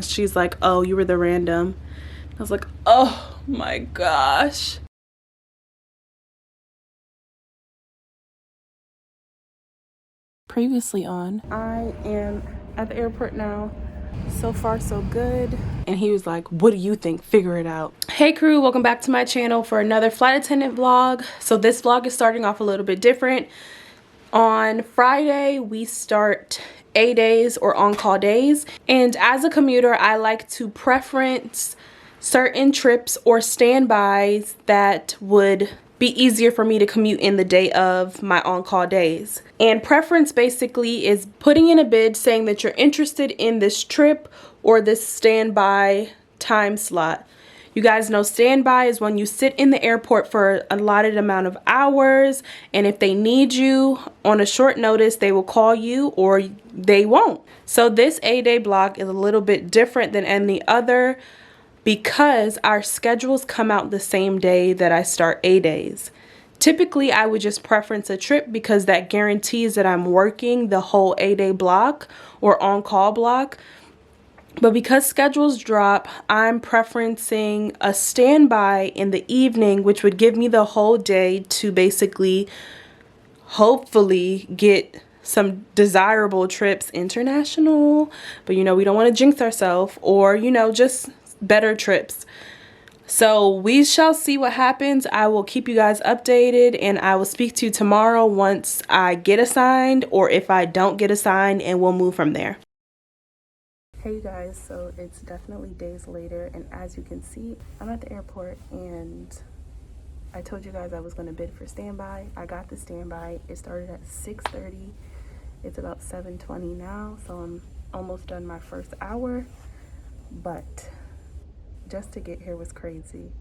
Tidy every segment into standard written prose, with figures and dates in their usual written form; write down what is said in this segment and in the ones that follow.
She's like, oh, you were the random. I was like, oh my gosh. Previously on, I am at the airport now. So far so good. And he was like, what do you think? Figure it out. Hey crew, welcome back to my channel for another flight attendant vlog. So this vlog is starting off a little bit different. On Friday we start A days or on-call days, and as a commuter I like to preference certain trips or standbys that would be easier for me to commute in the day of my on-call days. And preference basically is putting in a bid saying that you're interested in this trip or this standby time slot. You guys know standby is when you sit in the airport for a allotted amount of hours, and if they need you on a short notice, they will call you or they won't. So this A-day block is a little bit different than any other because our schedules come out the same day that I start A-days. Typically, I would just preference a trip because that guarantees that I'm working the whole A-day block or on-call block. But because schedules drop, I'm preferencing a standby in the evening, which would give me the whole day to basically, hopefully, get some desirable trips international. But, you know, we don't want to jinx ourselves, or, you know, just better trips. So we shall see what happens. I will keep you guys updated, and I will speak to you tomorrow once I get assigned, or if I don't get assigned, and we'll move from there. Hey you guys, so it's definitely days later, and as you can see, I'm at the airport, and I told you guys I was going to bid for standby. I got the standby. It started at 6:30. It's about 7:20 now, so I'm almost done my first hour, but just to get here was crazy.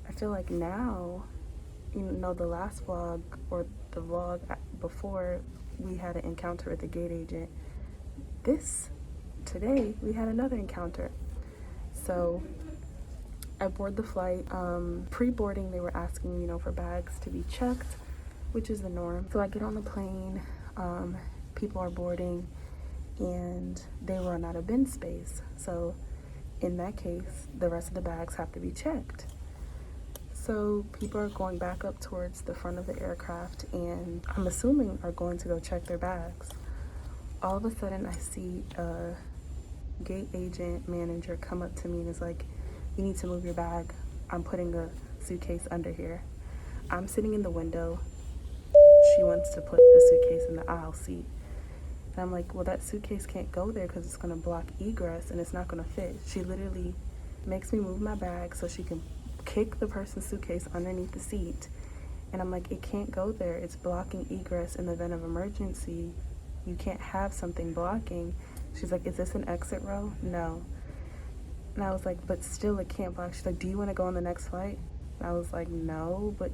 I feel like now, you know, the last vlog or the vlog before, we had an encounter with the gate agent. Today we had another encounter. So I board the flight. Pre-boarding they were asking, you know, for bags to be checked, which is the norm. So I get on the plane, people are boarding, and they run out of bin space. So in that case, the rest of the bags have to be checked. So people are going back up towards the front of the aircraft, and I'm assuming are going to go check their bags. All of a sudden I see a gate agent manager come up to me and is like, you need to move your bag. I'm putting a suitcase under here. I'm sitting in the window. She wants to put the suitcase in the aisle seat. And I'm like, well, that suitcase can't go there because it's going to block egress and it's not going to fit. She literally makes me move my bag so she can kick the person's suitcase underneath the seat. And I'm like, it can't go there. It's blocking egress in the event of emergency. You can't have something blocking. She's like, is this an exit row? No. And I was like, but still it can't block. She's like, do you want to go on the next flight? And I was like, no, but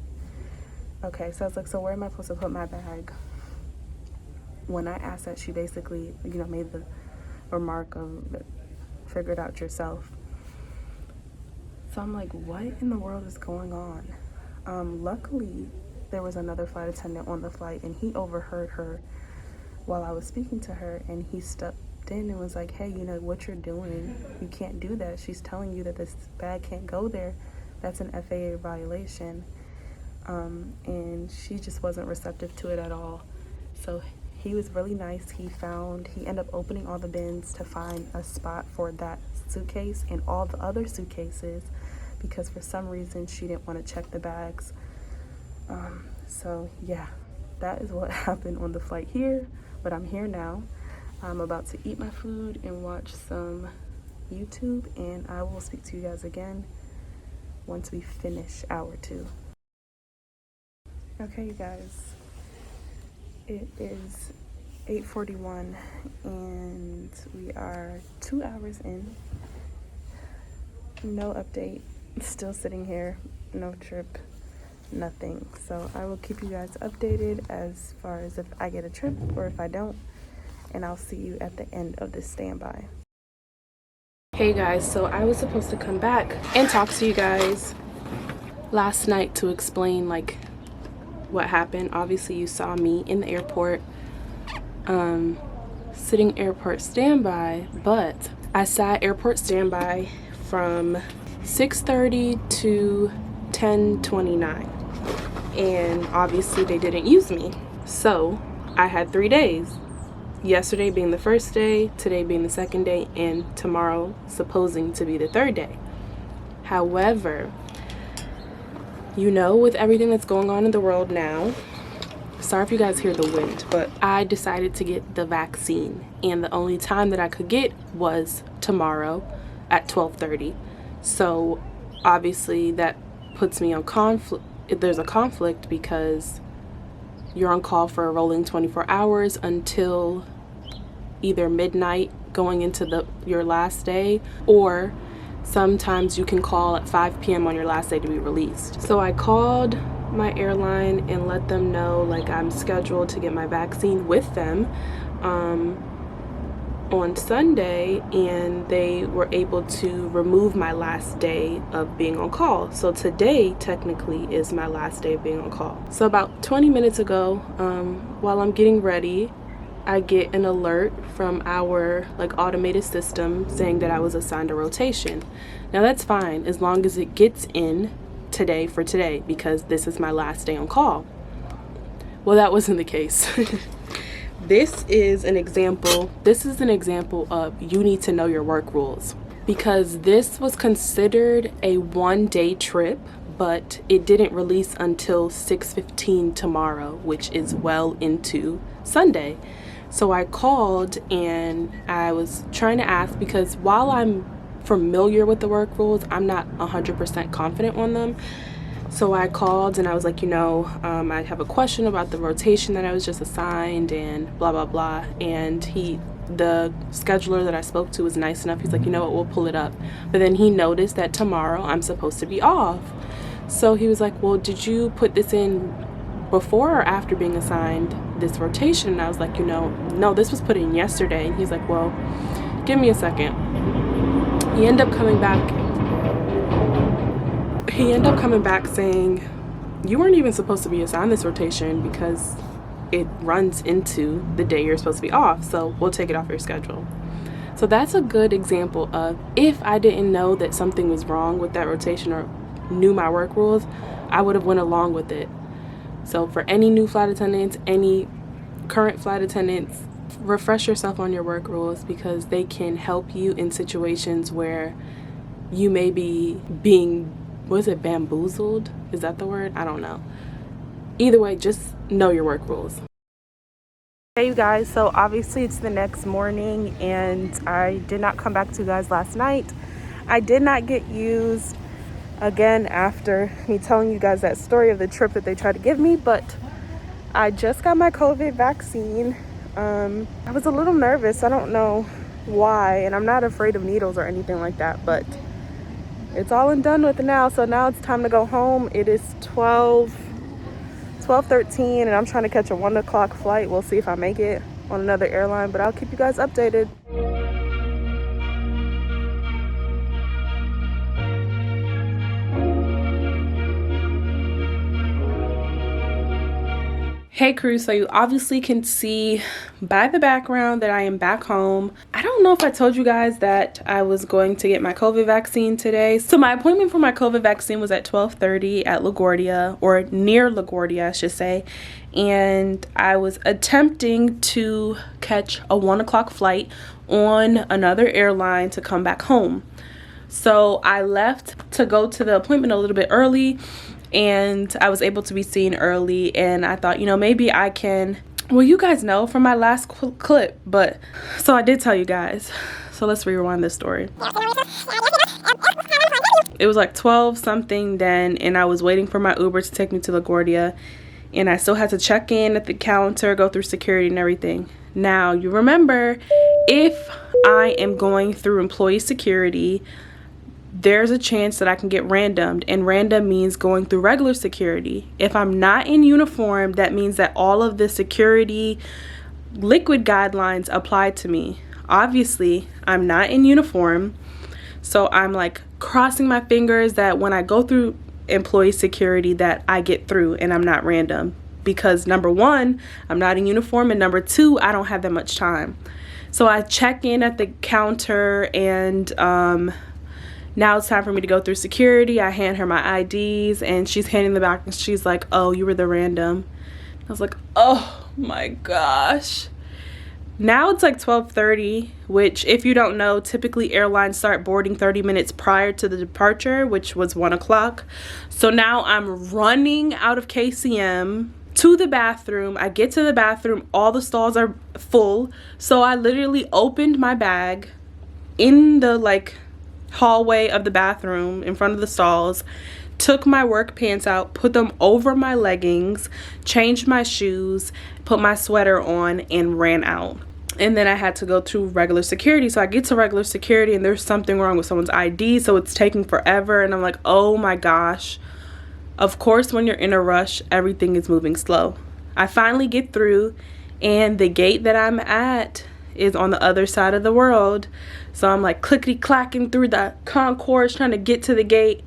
okay. So I was like, so where am I supposed to put my bag? When I asked that, she basically, you know, made the remark of, figure it out yourself. So I'm like, what in the world is going on? Luckily, there was another flight attendant on the flight, and he overheard her while I was speaking to her, and he stepped in and was like, hey, you know what you're doing, you can't do that. She's telling you that this bag can't go there. That's an FAA violation. And she just wasn't receptive to it at all. So he was really nice. He ended up opening all the bins to find a spot for that suitcase and all the other suitcases, because for some reason she didn't want to check the bags. So yeah, that is what happened on the flight here. But I'm here now. I'm about to eat my food and watch some YouTube, and I will speak to you guys again once we finish hour 2. Okay, you guys, it is 8:41 and we are 2 hours in. No update, still sitting here, no trip, nothing. So I will keep you guys updated as far as if I get a trip or if I don't, and I'll see you at the end of this standby. Hey guys, so I was supposed to come back and talk to you guys last night to explain like what happened. Obviously you saw me in the airport, sitting airport standby, but I sat airport standby from 6:30 to 10:29, and obviously they didn't use me. So I had 3 days. Yesterday being the first day, today being the second day, and tomorrow supposing to be the third day. However, you know, with everything that's going on in the world now, sorry if you guys hear the wind, but I decided to get the vaccine, and the only time that I could get was tomorrow at 12:30. So obviously that puts me on conflict. There's a conflict because you're on call for a rolling 24 hours until either midnight going into your last day, or sometimes you can call at 5 p.m. on your last day to be released. So I called my airline and let them know like I'm scheduled to get my vaccine with them on Sunday, and they were able to remove my last day of being on call. So today technically is my last day of being on call. So about 20 minutes ago, while I'm getting ready, I get an alert from our like automated system saying that I was assigned a rotation. Now that's fine as long as it gets in today for today, because this is my last day on call. Well, that wasn't the case. This is an example of you need to know your work rules, because this was considered a 1-day trip, but it didn't release until 6:15 tomorrow, which is well into Sunday. So I called and I was trying to ask, because while I'm familiar with the work rules, I'm not 100% confident on them. So I called and I was like, I have a question about the rotation that I was just assigned and blah, blah, blah. And the scheduler that I spoke to was nice enough. He's like, you know what, we'll pull it up. But then he noticed that tomorrow I'm supposed to be off. So he was like, well, did you put this in before or after being assigned this rotation? And I was like, no, this was put in yesterday. And he's like, well, give me a second. He ended up coming back saying, you weren't even supposed to be assigned this rotation because it runs into the day you're supposed to be off, so we'll take it off your schedule. So that's a good example of, if I didn't know that something was wrong with that rotation or knew my work rules, I would have went along with it. So for any new flight attendants, any current flight attendants, refresh yourself on your work rules, because they can help you in situations where you may be being, bamboozled? Is that the word? I don't know. Either way, just know your work rules. Hey you guys, so obviously it's the next morning and I did not come back to you guys last night. I did not get used again after me telling you guys that story of the trip that they tried to give me, but I just got my COVID vaccine. I was a little nervous. I don't know why, and I'm not afraid of needles or anything like that, but it's all and done with now. So now it's time to go home. It is 12:13 and I'm trying to catch a 1 o'clock flight. We'll see if I make it on another airline, but I'll keep you guys updated. Hey crew, so you obviously can see by the background that I am back home. I don't know if I told you guys that I was going to get my COVID vaccine today. So my appointment for my COVID vaccine was at 12:30 at LaGuardia, or near LaGuardia I should say. And I was attempting to catch a 1 o'clock flight on another airline to come back home. So I left to go to the appointment a little bit early, and I was able to be seen early, and I thought, maybe I can, well, you guys know from my last clip, but so I did tell you guys. So let's rewind this story. It was like 12 something then, and I was waiting for my Uber to take me to LaGuardia, and I still had to check in at the counter, go through security and everything. Now, you remember, if I am going through employee security, there's a chance that I can get randomed, and random means going through regular security. If I'm not in uniform, that means that all of the security liquid guidelines apply to me. Obviously, I'm not in uniform, so I'm like crossing my fingers that when I go through employee security that I get through and I'm not random, because number one, I'm not in uniform, and number two, I don't have that much time. So I check in at the counter, and now it's time for me to go through security. I hand her my IDs, and she's handing them back, and she's like, oh, you were the random. I was like, oh my gosh. Now it's like 12:30, which, if you don't know, typically airlines start boarding 30 minutes prior to the departure, which was 1 o'clock. So now I'm running out of KCM to the bathroom. I get to the bathroom, all the stalls are full. So I literally opened my bag in the like hallway of the bathroom in front of the stalls, took my work pants out, put them over my leggings, changed my shoes, put my sweater on, and ran out. And then I had to go to regular security. So I get to regular security, and there's something wrong with someone's ID, so it's taking forever. And I'm like, oh my gosh. Of course, when you're in a rush, everything is moving slow. I finally get through, and the gate that I'm at is on the other side of the world. So I'm like clickety clacking through the concourse trying to get to the gate,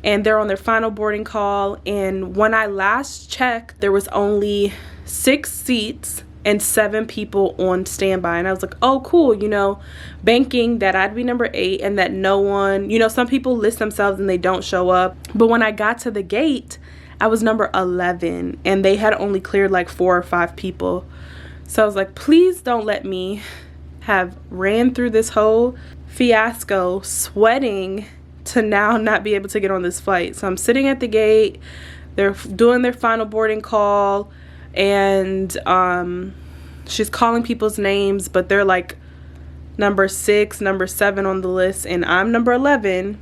and they're on their final boarding call. And when I last checked, there was only 6 seats and 7 people on standby. And I was like, oh cool, you know, banking that I'd be number 8 and that no one, you know, some people list themselves and they don't show up. But when I got to the gate, I was number 11, and they had only cleared like 4 or 5 people. So I was like, please don't let me have ran through this whole fiasco sweating to now not be able to get on this flight. So I'm sitting at the gate, they're doing their final boarding call, and she's calling people's names, but they're like number 6, number 7 on the list, and I'm number 11.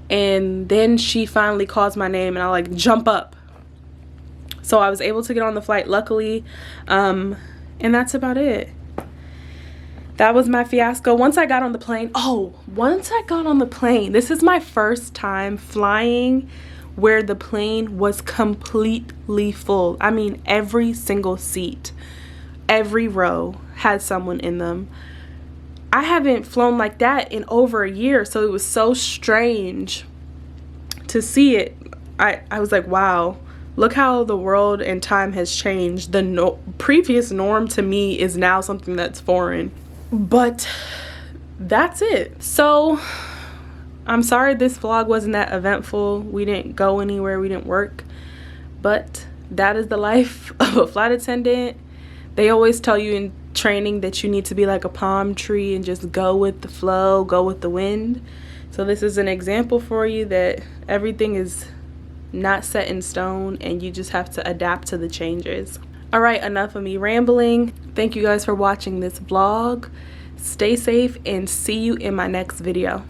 And then she finally calls my name, and I like jump up. So I was able to get on the flight, luckily, and that's about it. That was my fiasco. Once I got on the plane, this is my first time flying where the plane was completely full. I mean, every single seat, every row had someone in them. I haven't flown like that in over a year, so it was so strange to see it. I was like, wow, look how the world and time has changed. The previous norm to me is now something that's foreign. But that's it. So I'm sorry this vlog wasn't that eventful. We didn't go anywhere, we didn't work, but that is the life of a flight attendant. They always tell you in training that you need to be like a palm tree and just go with the flow, go with the wind. So this is an example for you that everything is not set in stone, and you just have to adapt to the changes. All right, enough of me rambling. Thank you guys for watching this vlog. Stay safe, and see you in my next video.